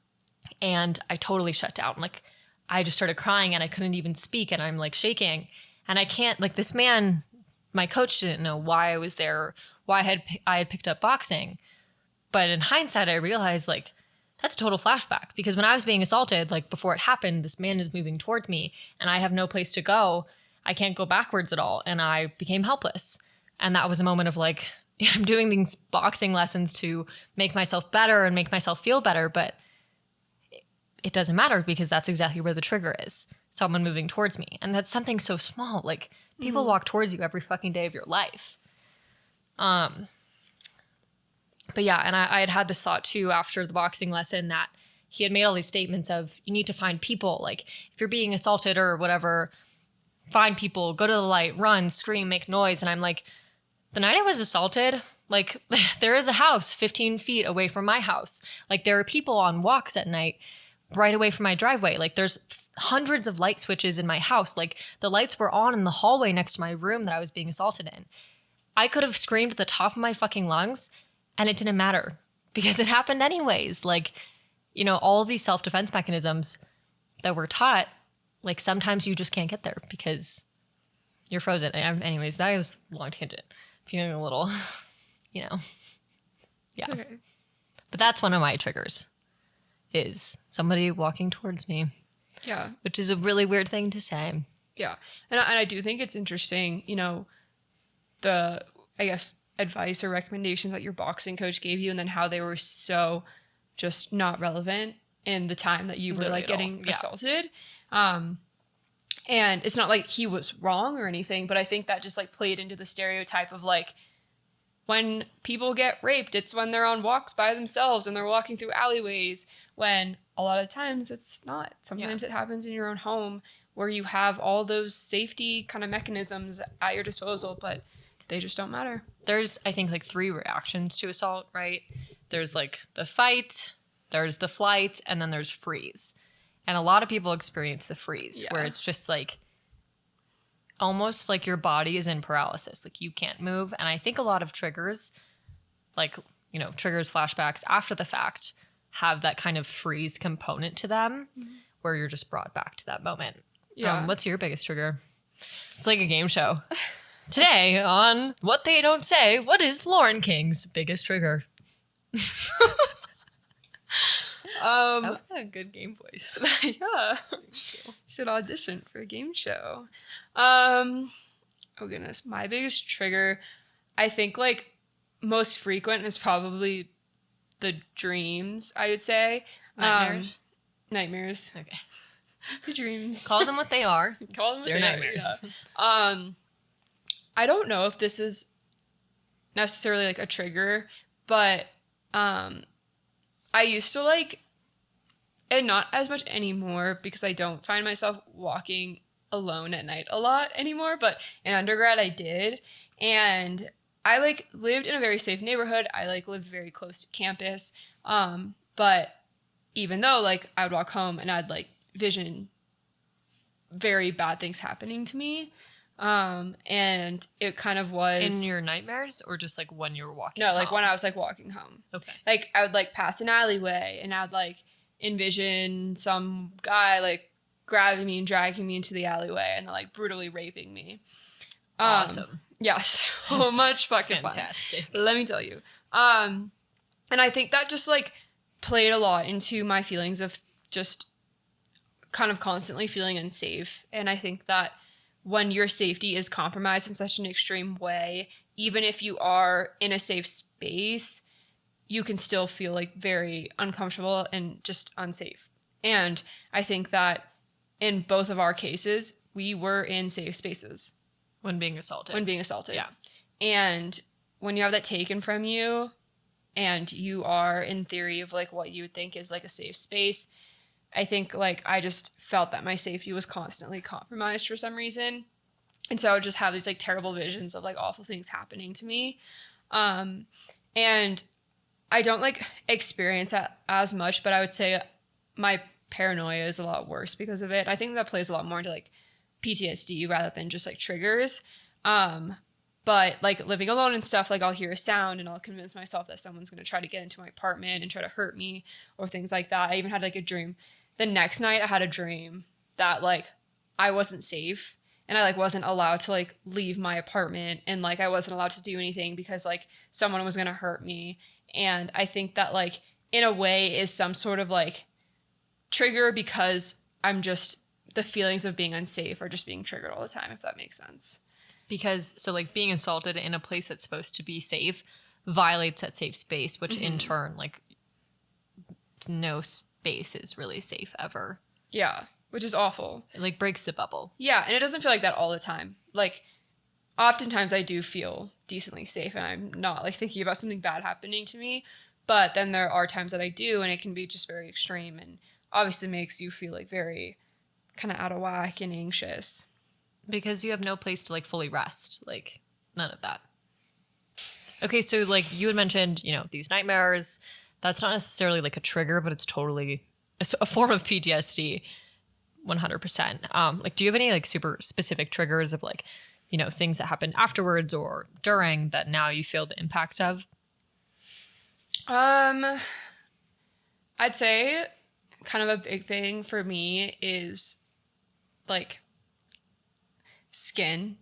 And I totally shut down. Like, I just started crying and I couldn't even speak and I'm like shaking. And I can't, like, this man, my coach didn't know why I was there, why I had picked up boxing. But in hindsight, I realized like that's a total flashback, because when I was being assaulted, like before it happened, this man is moving towards me and I have no place to go. I can't go backwards at all. And I became helpless. And that was a moment of like, I'm doing these boxing lessons to make myself better and make myself feel better. But it doesn't matter, because that's exactly where the trigger is. Someone moving towards me. And that's something so small. Like people walk towards you every fucking day of your life. But yeah, and I had this thought too after the boxing lesson, that he had made all these statements of, you need to find people. Like if you're being assaulted or whatever, find people, go to the light, run, scream, make noise. And I'm like, the night I was assaulted, like there is a house 15 feet away from my house. Like there are people on walks at night right away from my driveway. Like there's hundreds of light switches in my house. Like the lights were on in the hallway next to my room that I was being assaulted in. I could have screamed at the top of my fucking lungs and it didn't matter, because it happened anyways. Like, you know, all of these self-defense mechanisms that we're taught, like sometimes you just can't get there because you're frozen. Anyways, that was a long tangent. Feeling a little, you know, yeah. It's okay. But that's one of my triggers, is somebody walking towards me. Yeah. Which is a really weird thing to say. Yeah. And I do think it's interesting, you know, the, I guess, advice or recommendations that your boxing coach gave you, and then how they were so just not relevant in the time that you were like getting assaulted. And it's not like he was wrong or anything, but I think that just like played into the stereotype of like, when people get raped, it's when they're on walks by themselves and they're walking through alleyways, when a lot of times it's not. Sometimes it happens in your own home, where you have all those safety kind of mechanisms at your disposal, but they just don't matter. There's, I think, like 3 reactions to assault, right? There's like the fight, there's the flight, and then there's freeze. And a lot of people experience the freeze, where it's just like almost like your body is in paralysis. Like you can't move. And I think a lot of triggers, like, you know, triggers, flashbacks after the fact, have that kind of freeze component to them, where you're just brought back to that moment. Yeah. What's your biggest trigger? It's like a game show. Today on What They Don't Say, what is Lauren King's biggest trigger? That was kind of a good game voice. Yeah. Should audition for a game show. Oh goodness. My biggest trigger, I think like most frequent, is probably the dreams, I would say. Nightmares? Nightmares. Okay. The dreams. Call them what they are. Call them what They're they nightmares. Are, yeah. I don't know if this is necessarily like a trigger, but I used to like, and not as much anymore because I don't find myself walking alone at night a lot anymore, but in undergrad I did. And I like lived in a very safe neighborhood. I like lived very close to campus. But even though like I would walk home and I'd like vision very bad things happening to me. And it kind of was in your nightmares, or just like when you were walking? No, like home? When I was like walking home. Okay. Like I would like pass an alleyway and I'd like envision some guy like grabbing me and dragging me into the alleyway and like brutally raping me. Awesome. Yeah, so much fucking fantastic. Fun. Let me tell you. And I think that just like played a lot into my feelings of just kind of constantly feeling unsafe. And I think that when your safety is compromised in such an extreme way, even if you are in a safe space, you can still feel like very uncomfortable and just unsafe. And I think that in both of our cases, we were in safe spaces. When being assaulted. Yeah. And when you have that taken from you and you are in theory of like what you would think is like a safe space, I think like I just felt that my safety was constantly compromised for some reason. And so I would just have these like terrible visions of like awful things happening to me. And I don't like experience that as much, but I would say my paranoia is a lot worse because of it. I think that plays a lot more into like PTSD rather than just like triggers. But like living alone and stuff, like I'll hear a sound and I'll convince myself that someone's going to try to get into my apartment and try to hurt me or things like that. I even had like a dream. The next night I had a dream that like I wasn't safe and I like wasn't allowed to like leave my apartment and like I wasn't allowed to do anything because like someone was going to hurt me. And I think that like in a way is some sort of like trigger because I'm just the feelings of being unsafe are just being triggered all the time, if that makes sense. Because so like being assaulted in a place that's supposed to be safe violates that safe space, which in turn like no space is really safe ever. Yeah, which is awful. It like breaks the bubble. Yeah, and it doesn't feel like that all the time. Like oftentimes I do feel decently safe and I'm not like thinking about something bad happening to me, but then there are times that I do and it can be just very extreme and obviously makes you feel like very kind of out of whack and anxious. Because you have no place to like fully rest. Like none of that. Okay, so like you had mentioned, you know, these nightmares, that's not necessarily like a trigger, but it's totally a form of PTSD, 100%. Like, do you have any like super specific triggers of like, you know, things that happened afterwards or during that now you feel the impacts of? I'd say kind of a big thing for me is like skin.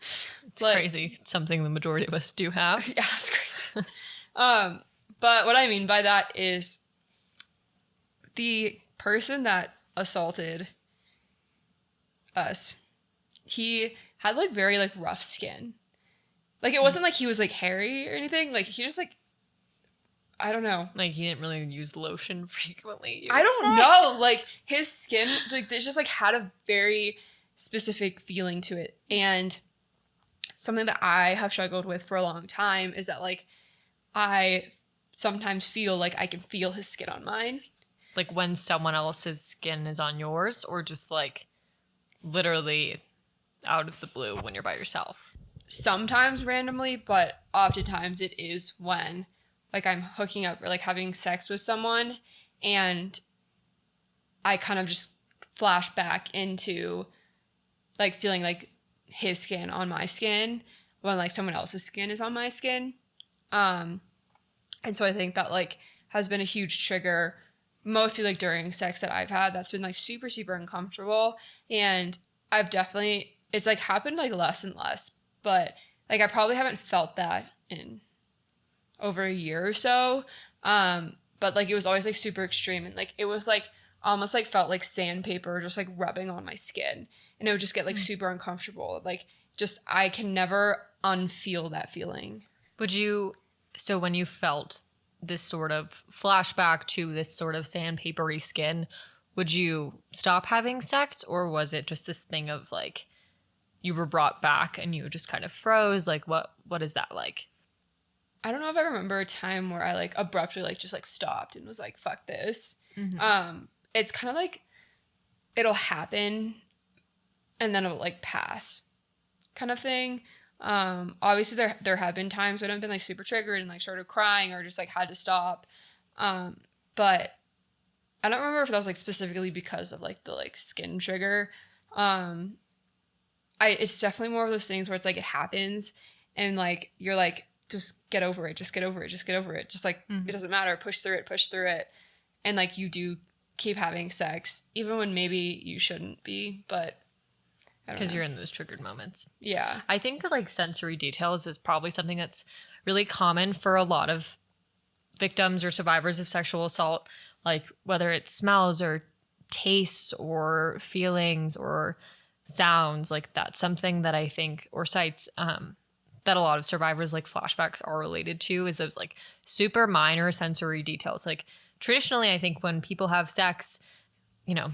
It's crazy. It's something the majority of us do have. Yeah, it's crazy. But what I mean by that is the person that assaulted us, he had like very like rough skin. Like it wasn't like he was like hairy or anything. Like he just like, I don't know. Like he didn't really use lotion frequently. I don't know. Like his skin, like it just like had a very specific feeling to it. And something that I have struggled with for a long time is that like I sometimes feel like I can feel his skin on mine. Like when someone else's skin is on yours, or just like literally out of the blue when you're by yourself? Sometimes randomly, but oftentimes it is when like I'm hooking up or like having sex with someone and I kind of just flash back into like feeling like his skin on my skin when like someone else's skin is on my skin. And so I think that like has been a huge trigger mostly like during sex that I've had that's been like super, super uncomfortable. And I've definitely, it's like happened like less and less, but like I probably haven't felt that in over a year or so. But like it was always like super extreme and like it was like almost like felt like sandpaper just like rubbing on my skin and it would just get like super uncomfortable. Like just I can never unfeel that feeling. So when you felt this sort of flashback to this sort of sandpapery skin, would you stop having sex, or was it just this thing of like you were brought back and you just kind of froze? Like what is that like? I don't know if I remember a time where I like abruptly like just like stopped and was like, fuck this. Mm-hmm. It's kind of like it'll happen and then it'll like pass kind of thing. Obviously there have been times when I've been like super triggered and like started crying or just like had to stop. But I don't remember if that was like specifically because of like the like skin trigger. It's definitely more of those things where it's like it happens and like you're like, just get over it, just get over it, just get over it. Just like, It doesn't matter. Push through it. And like you do keep having sex even when maybe you shouldn't be, but because you're in those triggered moments. Yeah. I think that like sensory details is probably something that's really common for a lot of victims or survivors of sexual assault, like whether it's smells or tastes or feelings or sounds. Like that's something that I think, or sights, that a lot of survivors like flashbacks are related to, is those like super minor sensory details. Like traditionally, I think when people have sex, you know,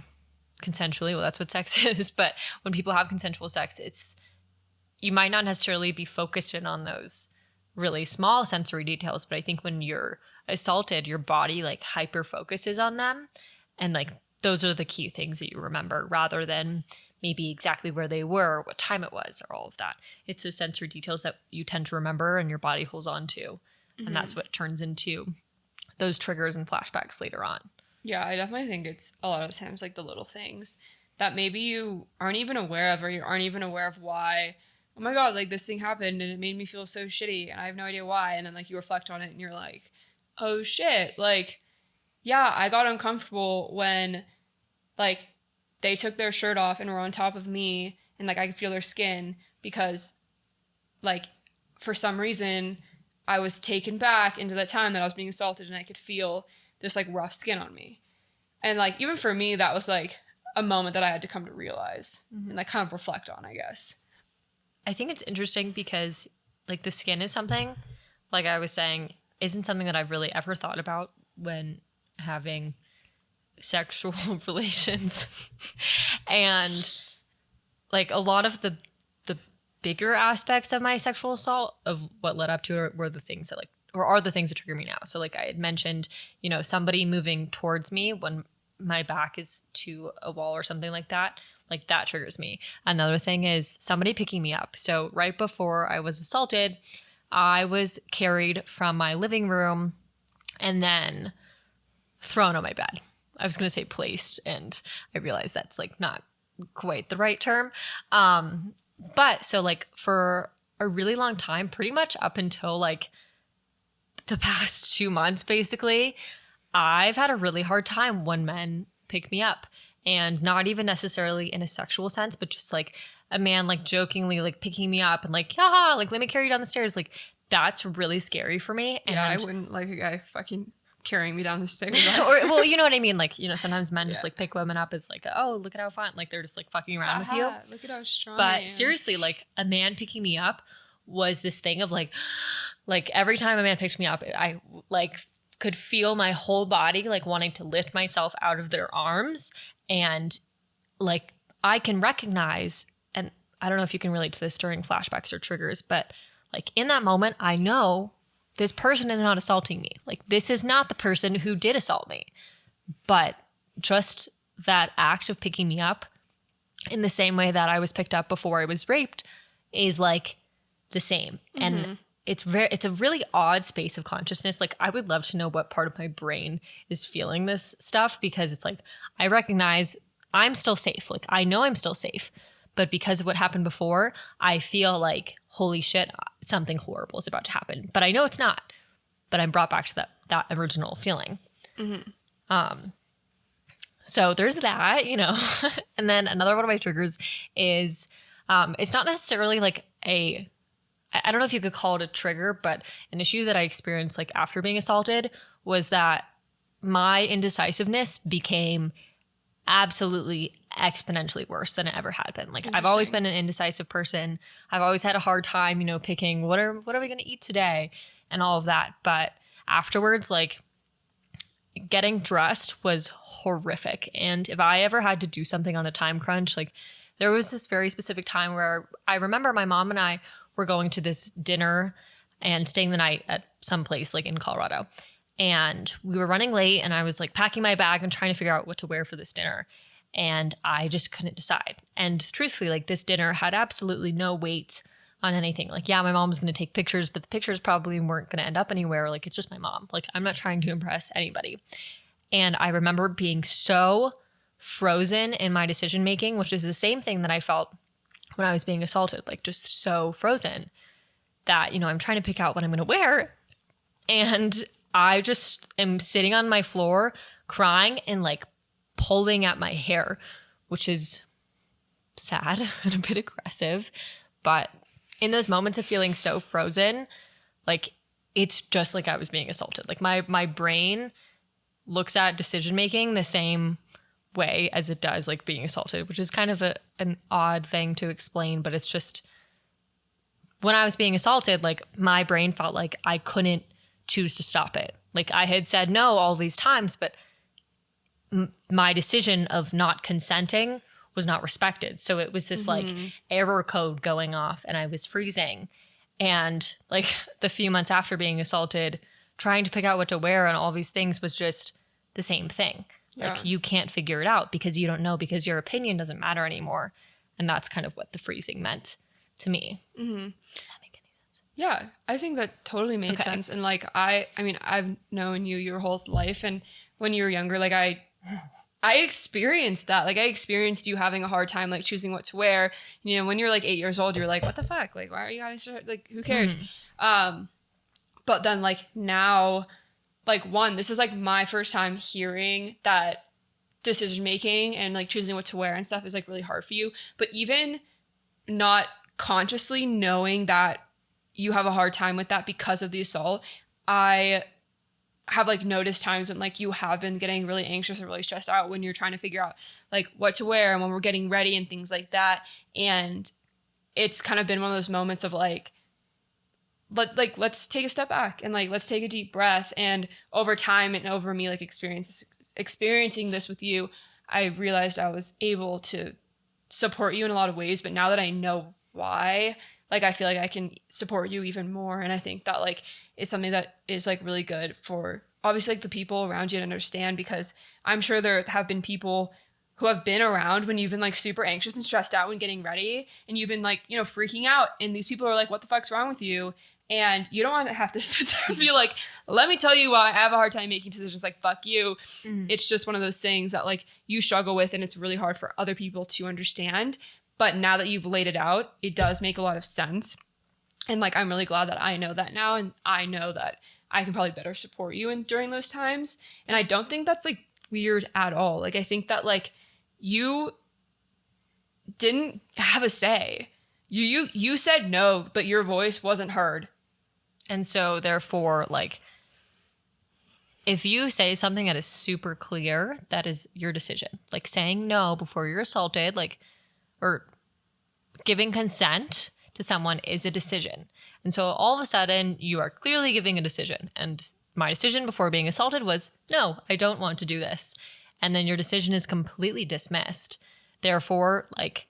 consensually, well, that's what sex is, but when people have consensual sex, you might not necessarily be focused in on those really small sensory details, but I think when you're assaulted, your body like hyper focuses on them, and like those are the key things that you remember rather than maybe exactly where they were, what time it was, or all of that. It's those sensory details that you tend to remember and your body holds on to, and that's what turns into those triggers and flashbacks later on. Yeah, I definitely think it's a lot of times like the little things that maybe you aren't even aware of, or you aren't even aware of why, oh my God, like this thing happened and it made me feel so shitty and I have no idea why. And then like you reflect on it and you're like, oh shit, like, yeah, I got uncomfortable when like they took their shirt off and were on top of me and like I could feel their skin because like for some reason I was taken back into that time that I was being assaulted, and I could feel this like rough skin on me. And like, even for me, that was like a moment that I had to come to realize and like kind of reflect on, I guess. I think it's interesting because like the skin is something, like I was saying, isn't something that I've really ever thought about when having sexual relations. And like a lot of the bigger aspects of my sexual assault of what led up to it were the things that like, or are the things that trigger me now. So like I had mentioned, you know, somebody moving towards me when my back is to a wall or something like that triggers me. Another thing is somebody picking me up. So right before I was assaulted, I was carried from my living room and then thrown on my bed. I was going to say placed, and I realized that's like not quite the right term. But so like for a really long time, pretty much up until like the past 2 months, basically, I've had a really hard time when men pick me up, and not even necessarily in a sexual sense, but just like a man like jokingly like picking me up and like, yeah, like let me carry you down the stairs. Like that's really scary for me. And yeah, I wouldn't like a guy fucking carrying me down the stairs. Or, well, you know what I mean? Like, you know, sometimes men just like pick women up as like, oh, look at how fun. Like they're just like fucking around with you. Look at how strong I But am. seriously, like a man picking me up was this thing of like every time a man picks me up, I like could feel my whole body like wanting to lift myself out of their arms. And like I can recognize, and I don't know if you can relate to this during flashbacks or triggers, but like in that moment, I know this person is not assaulting me. Like this is not the person who did assault me. But just that act of picking me up in the same way that I was picked up before I was raped is like the same. And it's a really odd space of consciousness. Like I would love to know what part of my brain is feeling this stuff, because it's like I recognize I'm still safe. Like I know I'm still safe. But because of what happened before, I feel like, holy shit, something horrible is about to happen. But I know it's not. But I'm brought back to that original feeling. So there's that, you know. And then another one of my triggers is, it's not necessarily like I don't know if you could call it a trigger, but an issue that I experienced like after being assaulted was that my indecisiveness became absolutely exponentially worse than it ever had been. Like I've always been an indecisive person. I've always had a hard time, you know, picking what are we going to eat today and all of that. But afterwards, like getting dressed was horrific. And if I ever had to do something on a time crunch, like there was this very specific time where I remember my mom and I were going to this dinner and staying the night at some place like in Colorado. And we were running late, and I was like packing my bag and trying to figure out what to wear for this dinner. And I just couldn't decide. And truthfully, like this dinner had absolutely no weight on anything. Like, yeah, my mom was going to take pictures, but the pictures probably weren't going to end up anywhere. Like, it's just my mom. Like, I'm not trying to impress anybody. And I remember being so frozen in my decision making, which is the same thing that I felt when I was being assaulted. Like, just so frozen that, you know, I'm trying to pick out what I'm going to wear. And I just am sitting on my floor crying and like pulling at my hair, which is sad and a bit aggressive. But in those moments of feeling so frozen, like it's just like I was being assaulted. Like my brain looks at decision making the same way as it does like being assaulted, which is kind of an odd thing to explain, but it's just when I was being assaulted, like my brain felt like I couldn't choose to stop it. Like I had said no all these times, but my decision of not consenting was not respected. So it was this like error code going off, and I was freezing. And like the few months after being assaulted, trying to pick out what to wear and all these things was just the same thing. Like you can't figure it out because you don't know, because your opinion doesn't matter anymore. And that's kind of what the freezing meant to me. Does that make any sense? Yeah, I think that totally made sense. And like, I mean, I've known you your whole life. And when you were younger, like I experienced that. Like I experienced you having a hard time, like choosing what to wear. You know, when you're like 8 years old, you're like, what the fuck? Like, why are you guys like, who cares? But then like now, like one, this is like my first time hearing that decision making and like choosing what to wear and stuff is like really hard for you. But even not consciously knowing that you have a hard time with that because of the assault. I have like noticed times when like you have been getting really anxious or really stressed out when you're trying to figure out like what to wear and when we're getting ready and things like that. And it's kind of been one of those moments of like, let's take a step back and like, let's take a deep breath. And over time and over me like experiencing this with you, I realized I was able to support you in a lot of ways. But now that I know why, like, I feel like I can support you even more. And I think that like is something that is like really good for obviously like the people around you to understand, because I'm sure there have been people who have been around when you've been like super anxious and stressed out when getting ready and you've been like, you know, freaking out. And these people are like, what the fuck's wrong with you? And you don't want to have to sit there and be like, let me tell you why I have a hard time making decisions. Like, fuck you. It's just one of those things that like you struggle with and it's really hard for other people to understand. But now that you've laid it out, it does make a lot of sense. And like, I'm really glad that I know that now. And I know that I can probably better support you during those times. And I don't think that's like weird at all. Like, I think that like you didn't have a say. You said no, but your voice wasn't heard. And so therefore, like, if you say something that is super clear, that is your decision. Like saying no before you're assaulted, like, or giving consent to someone is a decision. And so all of a sudden you are clearly giving a decision. And my decision before being assaulted was, no, I don't want to do this. And then your decision is completely dismissed. Therefore, like,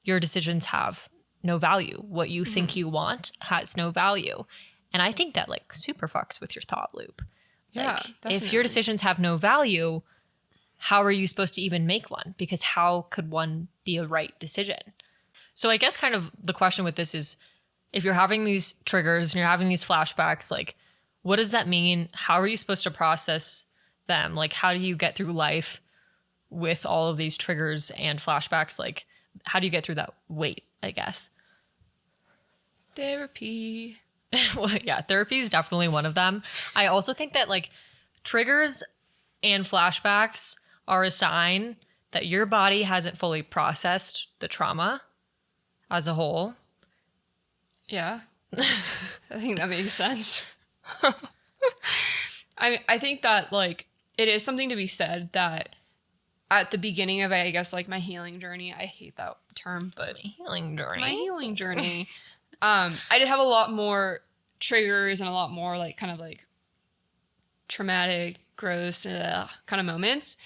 your decisions have no value. What you think you want has no value. And I think that like super fucks with your thought loop. Yeah, like, if your decisions have no value, how are you supposed to even make one? Because how could one be a right decision? So I guess kind of the question with this is, if you're having these triggers and you're having these flashbacks, like, what does that mean? How are you supposed to process them? Like, how do you get through life with all of these triggers and flashbacks? Like, how do you get through that weight, I guess? Therapy. Well, yeah, therapy is definitely one of them. I also think that like triggers and flashbacks are a sign that your body hasn't fully processed the trauma as a whole. Yeah. I think that makes sense. I think that like it is something to be said that at the beginning of, I guess, like my healing journey, I hate that term, but My healing journey. I did have a lot more triggers and a lot more like kind of like traumatic, gross kind of moments.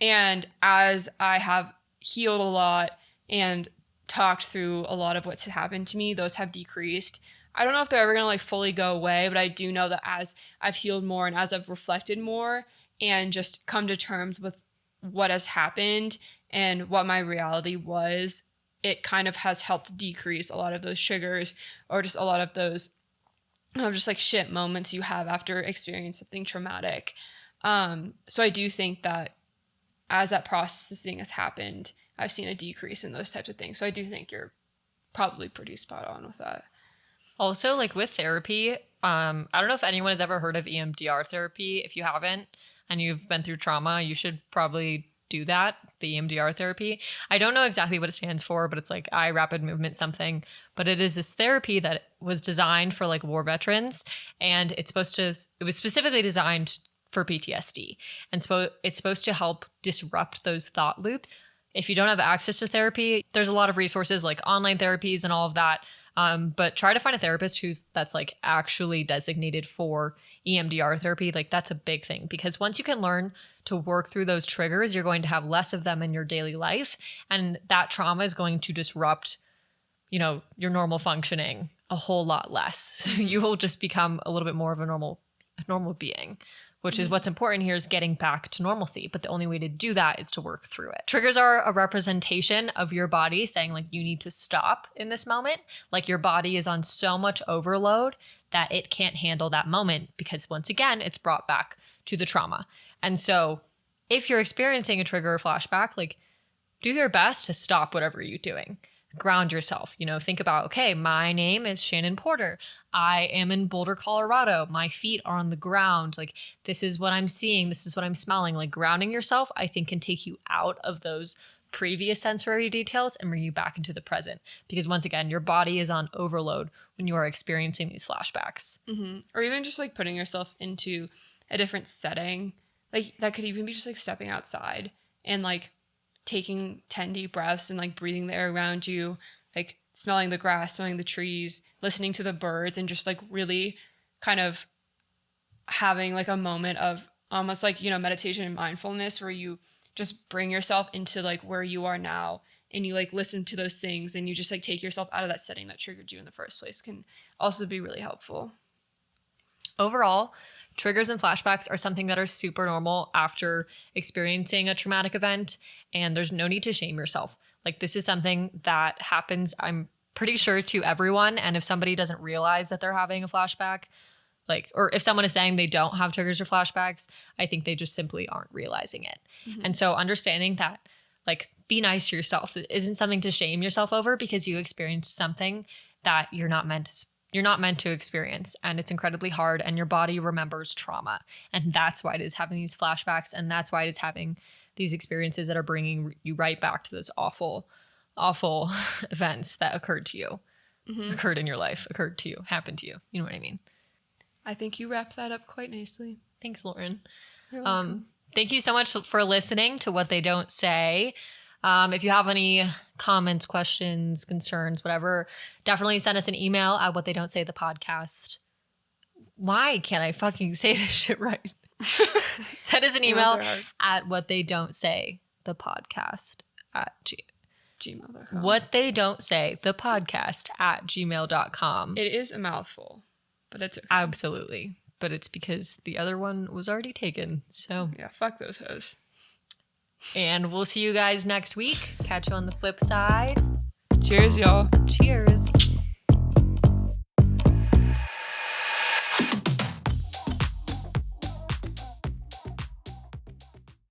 And as I have healed a lot and talked through a lot of what's happened to me, those have decreased. I don't know if they're ever going to like fully go away, but I do know that as I've healed more and as I've reflected more and just come to terms with what has happened and what my reality was, it kind of has helped decrease a lot of those triggers or just a lot of those just like shit moments you have after experiencing something traumatic. So I do think that as that processing has happened, I've seen a decrease in those types of things. So I do think you're probably pretty spot on with that. Also, like with therapy, I don't know if anyone has ever heard of EMDR therapy. If you haven't and you've been through trauma, you should probably do that, the EMDR therapy. I don't know exactly what it stands for, but it's like eye rapid movement something. But it is this therapy that was designed for like war veterans, and it was specifically designed for PTSD. And so it's supposed to help disrupt those thought loops. If you don't have access to therapy, there's a lot of resources like online therapies and all of that. But try to find a therapist that's like actually designated for EMDR therapy. Like that's a big thing, because once you can learn to work through those triggers, you're going to have less of them in your daily life. And that trauma is going to disrupt, you know, your normal functioning a whole lot less. You will just become a little bit more of a normal being, which is what's important here, is getting back to normalcy. But the only way to do that is to work through it. Triggers are a representation of your body saying like, you need to stop in this moment. Like your body is on so much overload that it can't handle that moment, because once again, it's brought back to the trauma. And so if you're experiencing a trigger or flashback, like do your best to stop whatever you're doing. Ground yourself, you know, think about, okay, my name is Shannon Porter. I am in Boulder, Colorado. My feet are on the ground. Like, this is what I'm seeing. This is what I'm smelling. Like, grounding yourself, I think, can take you out of those previous sensory details and bring you back into the present. Because once again, your body is on overload when you are experiencing these flashbacks. Mm-hmm. Or even just like putting yourself into a different setting. Like that could even be just like stepping outside and like taking 10 deep breaths and like breathing the air around you, like smelling the grass, smelling the trees, listening to the birds, and just like really kind of having like a moment of almost like, you know, meditation and mindfulness where you just bring yourself into like where you are now and you like listen to those things and you just like take yourself out of that setting that triggered you in the first place can also be really helpful. Overall, triggers and flashbacks are something that are super normal after experiencing a traumatic event, and there's no need to shame yourself. Like, this is something that happens, I'm pretty sure, to everyone. And if somebody doesn't realize that they're having a flashback, like, or if someone is saying they don't have triggers or flashbacks, I think they just simply aren't realizing it. Mm-hmm. And so understanding that, like, be nice to yourself. It isn't something to shame yourself over because you experienced something that you're not meant to experience. And it's incredibly hard, and your body remembers trauma. And that's why it is having these flashbacks. And that's why it is having these experiences that are bringing you right back to those awful, awful events that occurred to you, occurred in your life, occurred to you, happened to you. You know what I mean? I think you wrapped that up quite nicely. Thanks, Lauren. You're welcome. Thank you so much for listening to What They Don't Say. If you have any comments, questions, concerns, whatever, definitely send us an email at whattheydon'tsaythepodcast. Why can't I fucking say this shit right? Send us an email at whattheydon'tsaythepodcast at gmail.com. whattheydon'tsaythepodcast@gmail.com. It is a mouthful, but it's okay. Absolutely. But it's because the other one was already taken. So yeah, fuck those hoes. And we'll see you guys next week. Catch you on the flip side. Cheers, y'all. Cheers.